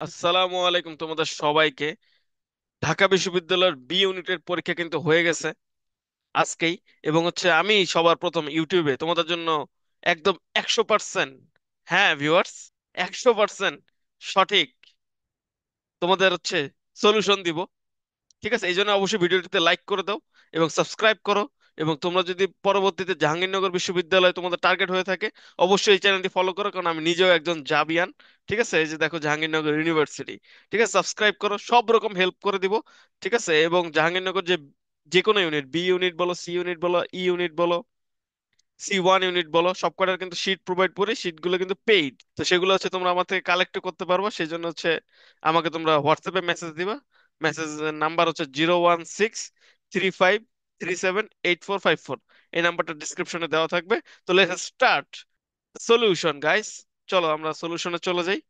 আসসালামু আলাইকুম তোমাদের সবাইকে। ঢাকা বিশ্ববিদ্যালয়ের বি ইউনিটের পরীক্ষা কিন্তু হয়ে গেছে আজকেই। এবং আমি সবার প্রথম ইউটিউবে তোমাদের জন্য একদম 100%, হ্যাঁ ভিউয়ার্স, 100% সঠিক তোমাদের সলিউশন দিব। ঠিক আছে, এই জন্য অবশ্যই ভিডিওটিতে লাইক করে দাও এবং সাবস্ক্রাইব করো। এবং তোমরা যদি পরবর্তীতে জাহাঙ্গীরনগর বিশ্ববিদ্যালয় তোমাদের টার্গেট হয়ে থাকে, অবশ্যই এই চ্যানেলটি ফলো করো, কারণ আমি নিজেও একজন জাবিয়ান। ঠিক আছে, এই যে দেখো জাহাঙ্গীরনগর ইউনিভার্সিটি। ঠিক আছে, সাবস্ক্রাইব করো, সব রকম হেল্প করে দিব। ঠিক আছে, এবং জাহাঙ্গীরনগর যে যে কোনো ইউনিট, বি ইউনিট বলো, সি ইউনিট বলো, ই ইউনিট বলো, C1 ইউনিট বলো, সবকটার কিন্তু শীট প্রোভাইড করি। শীটগুলো কিন্তু পেইড, তো সেগুলো তোমরা আমার থেকে কালেক্ট করতে পারবা। সেই জন্য আমাকে তোমরা হোয়াটসঅ্যাপে মেসেজ দিবা। Message number 01635378454। এই নাম্বারটা ডিসক্রিপশনে দেওয়া থাকবে। তো লেটস স্টার্ট সলিউশন গাইস। চলো আমরা সলিউশনে চলে যাই।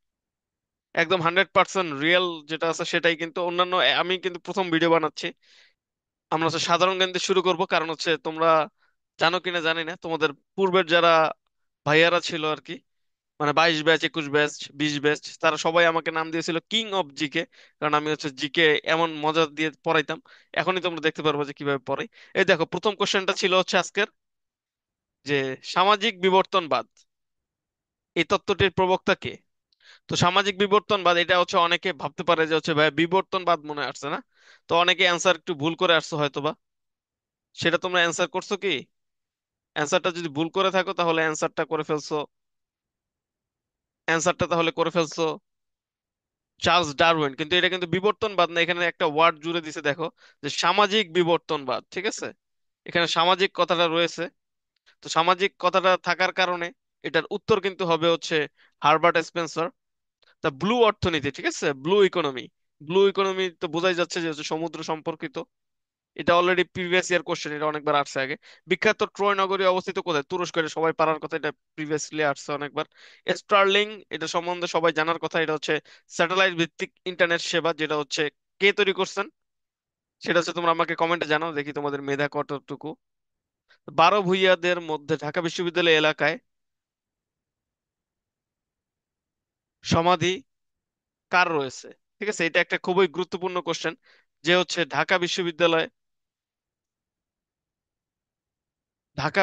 একদম 100% রিয়েল যেটা আছে সেটাই, কিন্তু অন্যান্য আমি কিন্তু প্রথম ভিডিও বানাচ্ছি। আমরা সাধারণ জ্ঞান দিয়ে শুরু করব, কারণ তোমরা জানো কিনা জানি না, তোমাদের পূর্বের যারা ভাইয়ারা ছিল আর কি, মানে 22 ব্যাচ, 21 ব্যাচ, 20 ব্যাচ, তারা সবাই আমাকে নাম দিয়েছিল কিং অফ জিকে। কারণ আমি জিকে এমন মজা দিয়ে পড়াইতাম। এখনই তোমরা দেখতে পারবো যে কিভাবে পড়াই। এই দেখো, প্রথম কোশ্চেনটা ছিল আজকের, যে সামাজিক বিবর্তনবাদ, এই তত্ত্বটির প্রবক্তা কে? তো সামাজিক বিবর্তনবাদ, এটা অনেকে ভাবতে পারে যে ভাই বিবর্তনবাদ মনে আসছে না। তো অনেকে অ্যান্সার একটু ভুল করে আসছো হয়তোবা। সেটা তোমরা অ্যান্সার করছো কি? অ্যান্সারটা যদি ভুল করে থাকো তাহলে অ্যান্সারটা করে ফেলছো চার্লস ডারউইন। কিন্তু এটা কিন্তু বিবর্তনবাদ না, এখানে একটা ওয়ার্ড জুড়ে দিছে দেখো, যে সামাজিক বিবর্তনবাদ। ঠিক আছে, এখানে সামাজিক কথাটা রয়েছে। তো সামাজিক কথাটা থাকার কারণে এটার উত্তর কিন্তু হবে হারবার্ট স্পেন্সার। তা ব্লু অর্থনীতি, ঠিক আছে, ব্লু ইকোনমি। ব্লু ইকোনমি তো বোঝাই যাচ্ছে যে সমুদ্র সম্পর্কিত। এটা অলরেডি প্রিভিয়াস ইয়ার কোশ্চেন, এটা অনেকবার আসছে আগে। বিখ্যাত ট্রয় নগরী অবস্থিত কোথায়? তুরস্ক, এটা সবাই পারার কথা, এটা প্রিভিয়াসলি আসছে অনেকবার। স্টার্লিং, এটা সম্বন্ধে সবাই জানার কথা। এটা স্যাটেলাইট ভিত্তিক ইন্টারনেট সেবা, যেটা কে তৈরি করছেন সেটা তোমরা আমাকে কমেন্টে জানাও, দেখি তোমাদের মেধা কতটুকু। 12 ভূঁইয়াদের মধ্যে ঢাকা বিশ্ববিদ্যালয় এলাকায় সমাধি কার রয়েছে? ঠিক আছে, এটা একটা খুবই গুরুত্বপূর্ণ কোশ্চেন, যে ঢাকা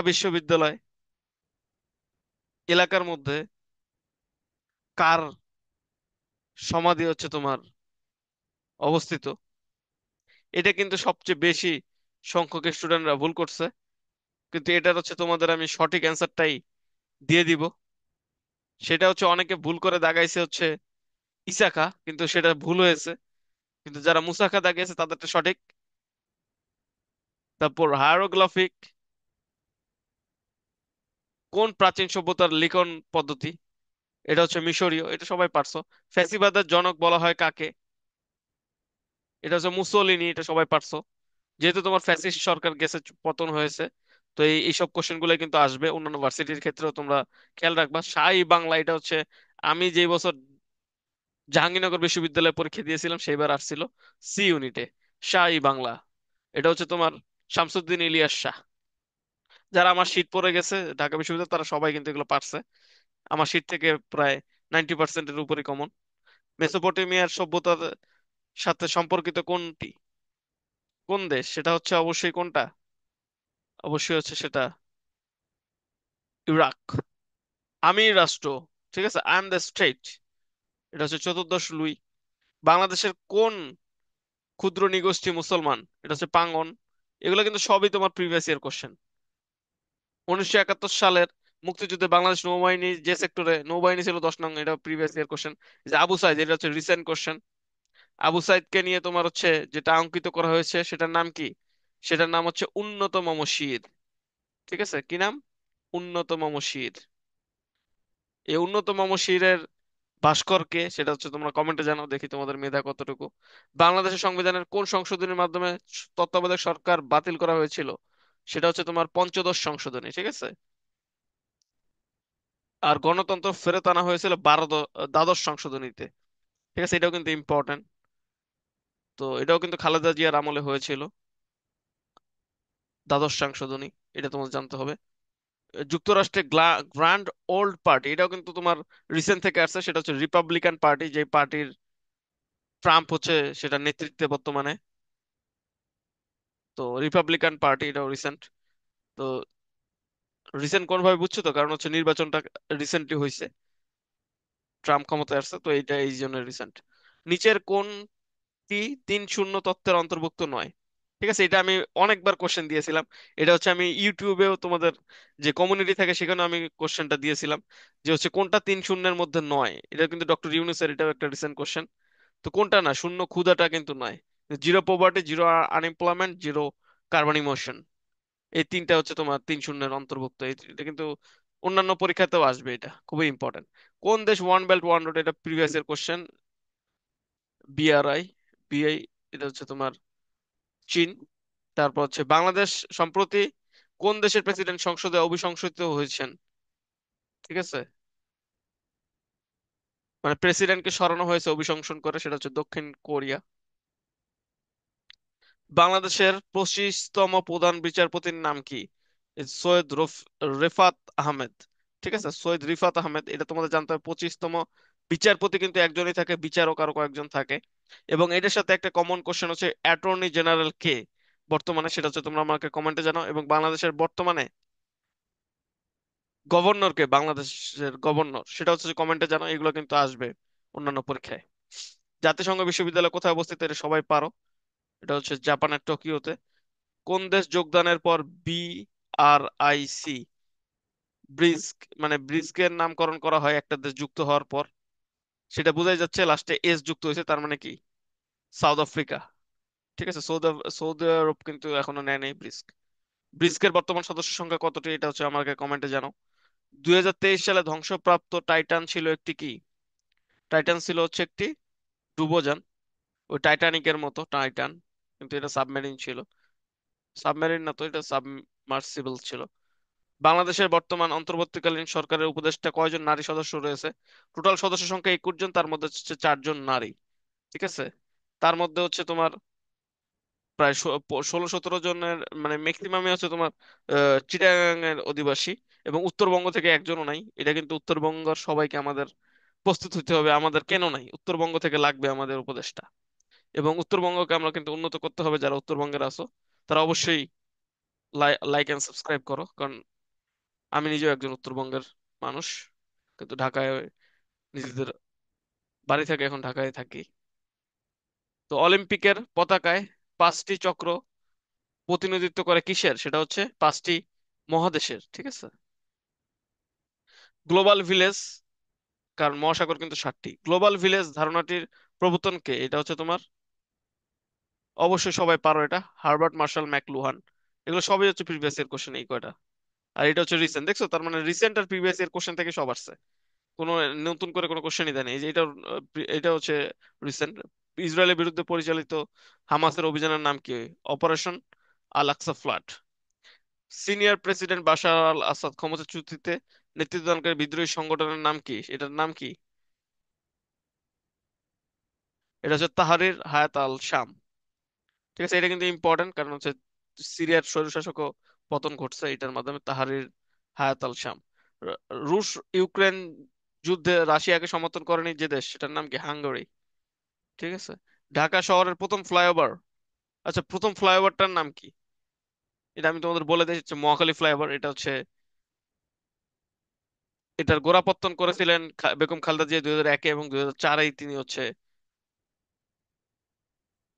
বিশ্ববিদ্যালয় এলাকার মধ্যে কার সমাধি তোমার অবস্থিত। এটা কিন্তু সবচেয়ে বেশি সংখ্যক স্টুডেন্টরা ভুল করছে। কিন্তু এটার তোমাদের আমি সঠিক অ্যান্সারটাই দিয়ে দিব। সেটা অনেকে ভুল করে দাগাইছে ইসাকা, কিন্তু সেটা ভুল হয়েছে। কিন্তু যারা মুসাকা দাগিয়েছে তাদেরটা সঠিক। তারপর হায়ারোগ্লিফিক কোন প্রাচীন সভ্যতার লিখন পদ্ধতি? এটা মিশরীয়, এটা সবাই পারছো। ফ্যাসিবাদের জনক বলা হয় কাকে? এটা মুসোলিনি, এটা সবাই পারছো। যেহেতু তোমার ফ্যাসিস্ট সরকার গেছে, পতন হয়েছে, তো এইসব কোশ্চেন গুলো কিন্তু আসবে অন্যান্য ভার্সিটির ক্ষেত্রেও, তোমরা খেয়াল রাখবা। শাহী বাংলা, এটা আমি যে বছর জাহাঙ্গীরনগর বিশ্ববিদ্যালয়ে পরীক্ষা দিয়েছিলাম সেইবার আসছিল সি ইউনিটে। শাহী বাংলা, এটা তোমার শামসুদ্দিন ইলিয়াস শাহ। যারা আমার শীট পড়ে গেছে ঢাকা বিশ্ববিদ্যালয়, তারা সবাই কিন্তু এগুলো পারছে। আমার শীট থেকে প্রায় 90%-এর উপরে কমন। মেসোপটেমিয়ার সভ্যতার সাথে সম্পর্কিত কোনটি, কোন দেশ? সেটা অবশ্যই কোনটা, অবশ্যই সেটা ইরাক। আমি রাষ্ট্র, ঠিক আছে, আই এম দ্য স্টেট, এটা চতুর্দশ লুই। বাংলাদেশের কোন ক্ষুদ্র নৃগোষ্ঠী মুসলমান? এটা পাঙ্গন। এগুলো কিন্তু সবই তোমার প্রিভিয়াস ইয়ার কোশ্চেন। 1971 সালের মুক্তিযুদ্ধে বাংলাদেশ নৌবাহিনী যে সেক্টরে নৌবাহিনী ছিল 10 নং, এটা প্রিভিয়াস ইয়ার কোশ্চেন। যে আবু সাইদ, এটা রিসেন্ট কোশ্চেন। আবু সাইদকে নিয়ে তোমার যেটা অঙ্কিত করা হয়েছে সেটার নাম কি? সেটার নাম উন্নত মমশির। ঠিক আছে, কি নাম? উন্নত মমশির। এই উন্নত মমশিরের ভাস্করকে, সেটা তোমরা কমেন্টে জানাও, দেখি তোমাদের মেধা কতটুকু। বাংলাদেশের সংবিধানের কোন সংশোধনীর মাধ্যমে তত্ত্বাবধায়ক সরকার বাতিল করা হয়েছিল? সেটা তোমার পঞ্চদশ সংশোধনী। ঠিক আছে, আর গণতন্ত্র ফেরত আনা হয়েছিল দ্বাদশ সংশোধনীতে। ঠিক আছে, এটাও কিন্তু ইম্পর্টেন্ট। তো এটাও কিন্তু খালেদা জিয়ার আমলে হয়েছিল, দ্বাদশ সংশোধনী। এটা তোমার জানতে হবে। যুক্তরাষ্ট্রে গ্র্যান্ড ওল্ড পার্টি, এটাও কিন্তু তোমার রিসেন্ট থেকে আসছে। সেটা রিপাবলিকান পার্টি, যে পার্টির ট্রাম্প হচ্ছে সেটা নেতৃত্বে বর্তমানে। তো রিপাবলিকান পার্টি, এটাও রিসেন্ট। তো রিসেন্ট কোন ভাবে বুঝছো তো, কারণ হচ্ছে নির্বাচনটা রিসেন্টলি হয়েছে, ট্রাম্প ক্ষমতায় আসছে, তো এইটা এই জন্য রিসেন্ট। নিচের কোনটি 3-0 তত্ত্বের অন্তর্ভুক্ত নয়? ঠিক আছে, এটা আমি অনেকবার কোশ্চেন দিয়েছিলাম। এটা হচ্ছে আমি ইউটিউবেও তোমাদের যে কমিউনিটি থাকে সেখানে আমি কোশ্চেনটা দিয়েছিলাম, যে হচ্ছে কোনটা 3-0-এর মধ্যে নয়। এটা কিন্তু ডক্টর ইউনূসের, এটাও একটা রিসেন্ট কোশ্চেন। তো কোনটা না, শূন্য ক্ষুধাটা কিন্তু নয়। Zero poverty, zero unemployment, zero carbon emotion, এই তিনটা হচ্ছে তোমার 3-0-এর অন্তর্ভুক্ত। এটা কিন্তু অন্যান্য পরীক্ষাতেও আসবে, এটা খুবই ইম্পর্টেন্ট। কোন দেশ ওয়ান বেল্ট ওয়ান রোড, এটা প্রিভিয়াস এর কোশ্চেন। বিআরআই, বিআই, এটা হচ্ছে তোমার চীন। তারপর হচ্ছে বাংলাদেশ সম্প্রতি কোন দেশের প্রেসিডেন্ট সংসদে অভিশংসিত হয়েছেন? ঠিক আছে, মানে প্রেসিডেন্টকে সরানো হয়েছে অভিশংসন করে, সেটা হচ্ছে দক্ষিণ কোরিয়া। বাংলাদেশের 25তম প্রধান বিচারপতির নাম কি? সৈয়দ রেফাত আহমেদ। ঠিক আছে, সৈয়দ রিফাত আহমেদ, এটা তোমাদের জানতে হবে। 25তম বিচারপতি কিন্তু একজনই থাকে, বিচারক আরো কয়েকজন থাকে। এবং এটার সাথে একটা কমন কোশ্চেন হচ্ছে অ্যাটর্নি জেনারেল কে বর্তমানে, সেটা হচ্ছে তোমরা আমাকে কমেন্টে জানাও। এবং বাংলাদেশের বর্তমানে গভর্নর কে, বাংলাদেশের গভর্নর, সেটা হচ্ছে কমেন্টে জানাও। এগুলো কিন্তু আসবে অন্যান্য পরীক্ষায়। জাতিসংঘ বিশ্ববিদ্যালয় কোথায় অবস্থিত, এটা সবাই পারো। এটা হচ্ছে জাপানের টোকিওতে। কোন দেশ যোগদানের পর BRIC, ব্রিস্ক, মানে ব্রিস্কের নামকরণ করা হয় একটা দেশ যুক্ত হওয়ার পর? সেটা বোঝাই যাচ্ছে, লাস্টে এস যুক্ত হয়েছে, তার মানে কি সাউথ আফ্রিকা। ঠিক আছে, সৌদি আরব কিন্তু এখনো নেয় নেই ব্রিস্ক। ব্রিস্কের বর্তমান সদস্য সংখ্যা কতটি, এটা হচ্ছে আমাকে কমেন্টে জানাও। 2023 সালে ধ্বংসপ্রাপ্ত টাইটান ছিল একটি কি? টাইটান ছিল হচ্ছে একটি ডুবোজান, ওই টাইটানিকের মতো টাইটান, কিন্তু এটা সাবমেরিন ছিল। সাবমেরিন না তো, এটা সাবমার্সিবল ছিল। বাংলাদেশের বর্তমান অন্তর্বর্তীকালীন সরকারের উপদেষ্টা কয়জন নারী সদস্য রয়েছে? টোটাল সদস্য সংখ্যা 21 জন, তার মধ্যে হচ্ছে 4 জন নারী। ঠিক আছে, তার মধ্যে হচ্ছে তোমার প্রায় 16-17 জনের, মানে ম্যাক্সিমামই হচ্ছে তোমার চিটাগাং এর অধিবাসী। এবং উত্তরবঙ্গ থেকে একজনও নাই। এটা কিন্তু উত্তরবঙ্গের সবাইকে আমাদের প্রস্তুত হতে হবে, আমাদের কেন নাই, উত্তরবঙ্গ থেকে লাগবে আমাদের উপদেষ্টা। এবং উত্তরবঙ্গকে আমরা কিন্তু উন্নত করতে হবে। যারা উত্তরবঙ্গের আছো তারা অবশ্যই লাইক এন্ড সাবস্ক্রাইব করো, কারণ আমি নিজেও একজন উত্তরবঙ্গের মানুষ, কিন্তু ঢাকায় নিজেদের বাড়ি থেকে এখন ঢাকায় থাকি। তো অলিম্পিকের পতাকায় 5টি চক্র প্রতিনিধিত্ব করে কিসের? সেটা হচ্ছে 5টি মহাদেশের। ঠিক আছে। গ্লোবাল ভিলেজ, কারণ মহাসাগর কিন্তু 7টি। গ্লোবাল ভিলেজ ধারণাটির প্রবর্তন কে? এটা হচ্ছে তোমার, অবশ্যই সবাই পারো এটা, হার্বার্ট মার্শাল ম্যাকলুহান। এগুলো সবই হচ্ছে প্রিভিয়াস ইয়ার কোশ্চেন এই কয়টা। আর এটা হচ্ছে রিসেন্ট, দেখছো, তার মানে রিসেন্ট আর প্রিভিয়াস ইয়ার কোশ্চেন থেকে সব আসছে। কোনো নতুন করে কোনো কোশ্চেনই দেয়নি। এই যে এটা, এটা হচ্ছে রিসেন্ট। ইসরায়েলের বিরুদ্ধে পরিচালিত হামাসের অভিযানের নাম কি? Operation Al Aqsa flood. Senior president Bashar al Assad ক্ষমতাচ্যুতিতে নেতৃত্বদানকারী বিদ্রোহী সংগঠনের নাম কি? এটার নাম কি? এটা হচ্ছে তাহরির হায়াত আল শাম। ঠিক আছে, এটা কিন্তু ইম্পর্টেন্ট, কারণ হচ্ছে সিরিয়ার স্বৈরশাসকও পতন ঘটছে এটার মাধ্যমে, তাহরির হায়াত আল শাম। র- রুশ ইউক্রেন যুদ্ধে রাশিয়াকে সমর্থন করেনি যে দেশ, সেটার নাম কি? হাঙ্গেরি। ঠিক আছে। ঢাকা শহরের প্রথম ফ্লাইওভার, আচ্ছা প্রথম ফ্লাইওভারটার নাম কি? এটা আমি তোমাদের বলে দিই, হচ্ছে মহাখালী ফ্লাইওভার। এটা হচ্ছে, এটার গোড়াপত্তন করেছিলেন বেগম খালেদা জিয়া 2001-এ, এবং 2004-এই তিনি হচ্ছে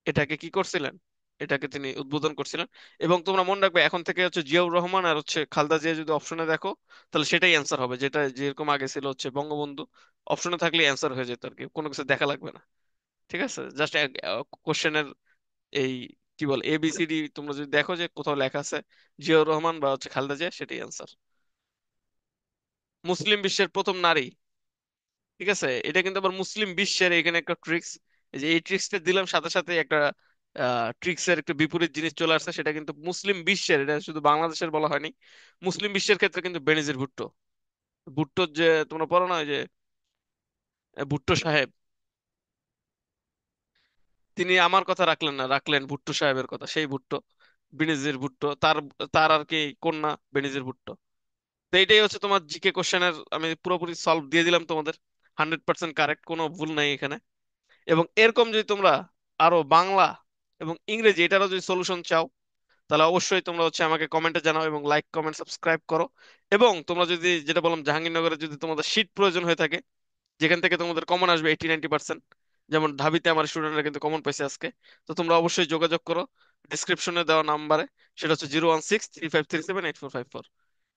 এটাকে কি করছিলেন, এটাকে তিনি উদ্বোধন করছিলেন। এবং তোমরা মনে রাখবে, এখন থেকে হচ্ছে জিয়াউর রহমান আর হচ্ছে খালেদা জিয়া যদি অপশনে দেখো, তাহলে সেটাই অ্যান্সার হবে, যেটা যেরকম আগে ছিল হচ্ছে বঙ্গবন্ধু। অপশনে থাকলে অ্যান্সার হয়ে যেত আর কি, কোনো কিছু দেখা লাগবে না। ঠিক আছে, জাস্ট কোশ্চেনের এই কি বল ABCD তোমরা যদি দেখো যে কোথাও লেখা আছে জিয়াউর রহমান বা হচ্ছে খালেদা জিয়া, সেটাই অ্যান্সার। মুসলিম বিশ্বের প্রথম নারী। ঠিক আছে, এটা কিন্তু আবার মুসলিম বিশ্বের, এখানে একটা ট্রিক্স। এই যে এই ট্রিক্সটা দিলাম, সাথে সাথে একটা ট্রিক্সের একটা বিপরীত জিনিস চলে আসছে, সেটা কিন্তু মুসলিম বিশ্বের, এটা শুধু বাংলাদেশের বলা হয়নি। মুসলিম বিশ্বের ক্ষেত্রে কিন্তু বেনিজির ভুট্টো, ভুট্টোর যে তোমরা পড়ো না, ওই যে ভুট্টো সাহেব, তিনি আমার কথা রাখলেন না, রাখলেন ভুট্টো সাহেবের কথা, সেই ভুট্টো, বেনিজির ভুট্টো, তার তার আর কি কন্যা বেনিজির ভুট্টো। তো এইটাই হচ্ছে তোমার জিকে কোশ্চেনের, আমি পুরোপুরি সলভ দিয়ে দিলাম তোমাদের। 100% কারেক্ট, কোনো ভুল নাই এখানে। এবং এরকম যদি তোমরা আরো বাংলা এবং ইংরেজি এটারও যদি সলিউশন চাও, তাহলে অবশ্যই তোমরা হচ্ছে আমাকে কমেন্টে জানাও এবং লাইক কমেন্ট সাবস্ক্রাইব করো। এবং তোমরা যদি, যেটা বললাম, জাহাঙ্গীরনগরে যদি তোমাদের শীট প্রয়োজন হয়ে থাকে, যেখান থেকে তোমাদের কমন আসবে 80-90%, যেমন ঢাবিতে আমার স্টুডেন্টরা কিন্তু কমন পাইছে আজকে, তো তোমরা অবশ্যই যোগাযোগ করো ডিসক্রিপশনে দেওয়া নাম্বারে। সেটা হচ্ছে 01635378454,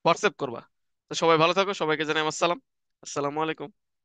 হোয়াটসঅ্যাপ করবা। তো সবাই ভালো থাকো, সবাইকে জানাই আমার সালাম। আসসালামু আলাইকুম।